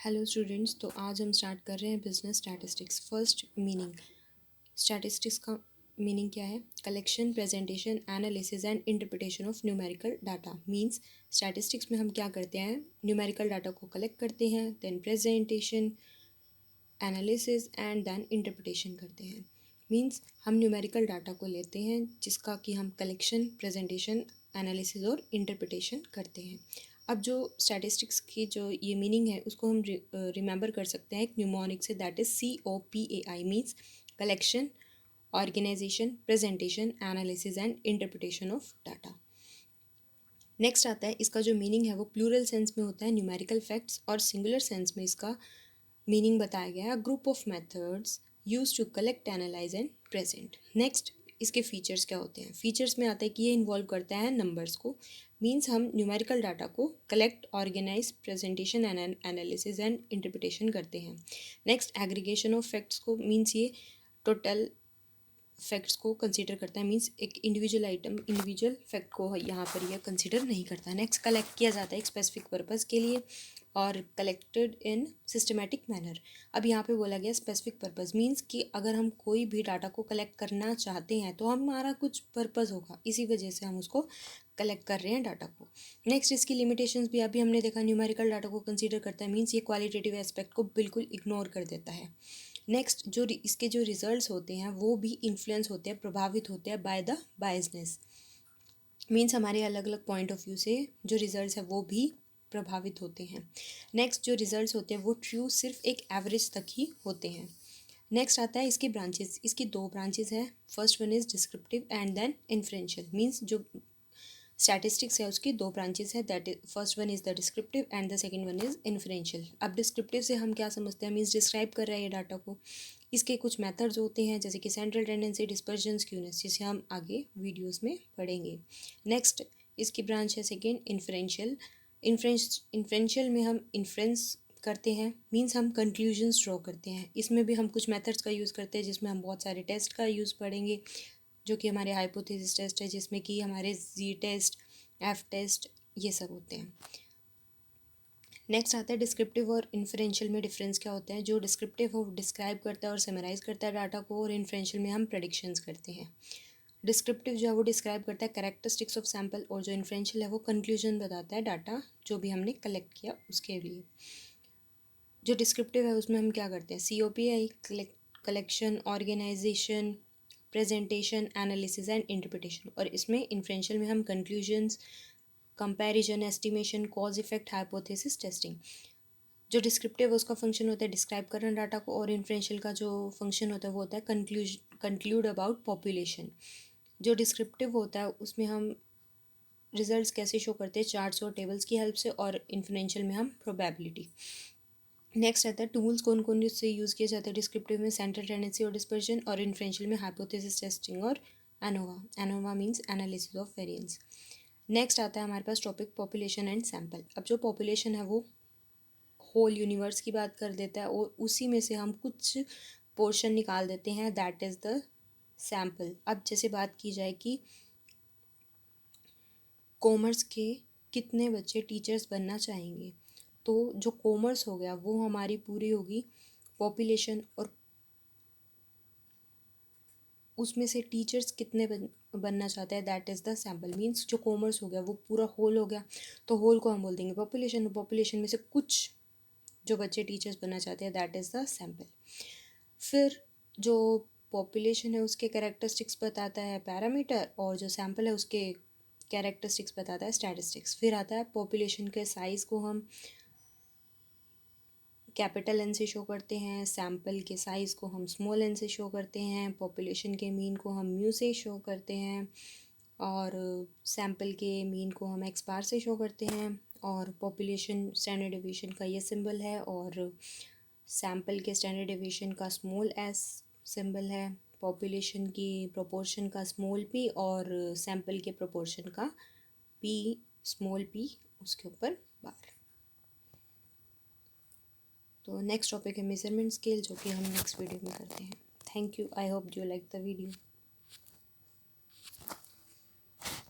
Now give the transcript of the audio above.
Hello students, तो आज हम स्टार्ट कर रहे हैं business statistics. First meaning, statistics का मीनिंग क्या है? Collection, presentation, analysis and interpretation of numerical data. Means statistics में हम क्या करते हैं? न्यूमेरिकल डाटा को कलेक्ट करते हैं, then presentation, analysis and then interpretation करते हैं। मींस हम न्यूमेरिकल डाटा को लेते हैं जिसका कि हम कलेक्शन, प्रेजेंटेशन, एनालिसिस और इंटरप्रिटेशन करते हैं। अब जो स्टैटिस्टिक्स की जो ये मीनिंग है उसको हम रिमेंबर कर सकते हैं एक न्यूमोनिक से, that is COPAI। Means collection, organisation, presentation, analysis and interpretation of data. Next आता है इसका जो मीनिंग है वो प्लूरल सेंस में होता है न्यूमेरिकल फैक्ट्स, और सिंगुलर सेंस में इसका मीनिंग बताया गया है group of methods use to collect, analyse and present. Next इसके फीचर्स क्या होते हैं? फीचर्स में आता है कि ये इन्वॉल्व करता है नंबर्स को। मीन्स हम न्यूमेरिकल डाटा को collect, organise, presentation and analysis and interpretation करते हैं। नेक्स्ट एग्रीगेशन ऑफ फैक्ट्स को, मीन्स ये टोटल फैक्ट्स को कंसीडर करता है। मीन्स एक इंडिविजुअल आइटम, इंडिविजुअल फैक्ट को यहाँ पर यह कंसीडर नहीं करता। नेक्स्ट कलेक्ट किया जाता है एक स्पेसिफिक पर्पज़ के लिए और कलेक्टेड इन सिस्टमेटिक मैनर। अब यहाँ पे बोला गया स्पेसिफिक पर्पज़, मीन्स कि अगर हम कोई भी डाटा को कलेक्ट करना चाहते हैं तो हमारा कुछ पर्पज़ होगा, इसी वजह से हम उसको कलेक्ट कर रहे हैं डाटा को। नेक्स्ट इसकी लिमिटेशंस भी अभी हमने देखा, न्यूमेरिकल डाटा को कंसीडर करता है, मीन्स ये क्वालिटेटिव एस्पेक्ट को बिल्कुल इग्नोर कर देता है। नेक्स्ट जो इसके जो रिजल्ट्स होते हैं वो भी इन्फ्लुएंस होते हैं, प्रभावित होते हैं बाय द बायसनेस। मीन्स हमारे अलग अलग पॉइंट ऑफ व्यू से जो रिजल्ट्स है वो भी प्रभावित होते हैं। नेक्स्ट जो रिजल्ट्स होते हैं वो ट्रू सिर्फ एक एवरेज तक ही होते हैं। नेक्स्ट आता है इसकी ब्रांचेस। इसकी दो ब्रांचेस हैं, first one is descriptive and then inferential. Means जो स्टैटिस्टिक्स है उसकी दो ब्रांचेस है, that is first one is the descriptive and the second one is inferential. अब डिस्क्रिप्टिव से हम क्या समझते हैं? मीन्स डिस्क्राइब कर रहा है ये डाटा को। इसके कुछ मेथड्स होते हैं जैसे कि सेंट्रल टेंडेंसी, डिस्पर्जन, स्क्यूनेस, जिसे हम आगे वीडियोस में पढ़ेंगे। नेक्स्ट इसकी ब्रांच है सेकेंड, इन्फ्रेंशियल। इन्फ्रेंशियल में हम इन्फ्रेंस करते हैं, मीन्स हम कंक्लूजन्स ड्रॉ करते हैं। इसमें भी हम कुछ मेथड्स का यूज़ करते हैं जिसमें हम बहुत सारे टेस्ट का यूज़ पढ़ेंगे, जो कि हमारे हाइपोथेसिस टेस्ट है, जिसमें कि हमारे जी टेस्ट, एफ टेस्ट, ये सब होते हैं। नेक्स्ट आता है डिस्क्रिप्टिव और इन्फ्रेंशियल में डिफरेंस क्या होता है? जो डिस्क्रिप्टिव वो डिस्क्राइब करता है और समराइज करता है डाटा को, और इन्फ्रेंशियल में हम प्रेडिक्शंस करते हैं। डिस्क्रिप्टिव जो है वो डिस्क्राइब करता है कैरेक्टरिस्टिक्स ऑफ सैम्पल, और जो इन्फ्रेंशियल है वो कंक्लूजन बताता है डाटा जो भी हमने कलेक्ट किया उसके लिए। जो डिस्क्रिप्टिव है उसमें हम क्या करते हैं? COPAI, collection, organisation, presentation, analysis and interpretation. और इसमें इन्फ्रेंशियल में हम conclusions, comparison, estimation, cause effect, hypothesis testing. जो डिस्क्रिप्टिव है उसका फंक्शन होता है डिस्क्राइब करना डाटा को, और इन्फ्रेंशियल का जो फंक्शन होता है वो होता है कंक्लूड अबाउट पॉपुलेशन। जो डिस्क्रिप्टिव होता है उसमें हम रिजल्ट्स कैसे शो करते हैं? चार्ट्स और टेबल्स की हेल्प से, और इन्फ्रेंशियल में हम प्रोबेबिलिटी। नेक्स्ट आता है टूल्स कौन कौन से यूज़ किए जाते हैं डिस्क्रिप्टिव में? सेंट्रल टेंडेंसी और डिस्पर्जन, और इन्फ्रेंशियल में हाइपोथेसिस टेस्टिंग और ANOVA. ANOVA means analysis of variance. Next आता है हमारे पास टॉपिक पॉपुलेशन एंड सैम्पल। अब जो पॉपुलेशन है वो होल यूनिवर्स की बात कर देता है, और उसी में से हम कुछ पोर्शन निकाल देते हैं, दैट इज़ द सैम्पल। अब जैसे बात की जाए कि कॉमर्स के कितने बच्चे टीचर्स बनना चाहेंगे, तो जो कॉमर्स हो गया वो हमारी पूरी होगी पॉपुलेशन, और उसमें से टीचर्स कितने बनना चाहते हैं, that is the sample. Means जो कॉमर्स हो गया वो पूरा होल हो गया, तो होल को हम बोल देंगे पॉपुलेशन। पॉपुलेशन में से कुछ जो बच्चे टीचर्स बनना चाहते हैं, दैट इज़ द सैम्पल। फिर जो पॉपुलेशन है उसके कैरेक्टरिस्टिक्स बताता है पैरामीटर, और जो सैम्पल है उसके कैरेक्टरिस्टिक्स बताता है स्टैटिस्टिक्स। फिर आता है पॉपुलेशन के साइज़ को हम कैपिटल एन से शो करते हैं, सैम्पल के साइज़ को हम स्मॉल एन से शो करते हैं, पॉपुलेशन के मीन को हम म्यू से शो करते हैं, और सैम्पल के मीन को हम एक्स बार से शो करते हैं, और पॉपुलेशन स्टैंडर्ड डेविएशन का ये सिंबल है, और सैम्पल के स्टैंडर्ड डेविएशन का स्मॉल एस सिंबल है, पॉपुलेशन की प्रोपोर्शन का स्मॉल p, और सैम्पल के प्रोपोर्शन का p, स्मॉल p उसके ऊपर बार। तो नेक्स्ट टॉपिक है मेजरमेंट स्केल, जो कि हम नेक्स्ट वीडियो में करते हैं। Thank you, I hope you like the video.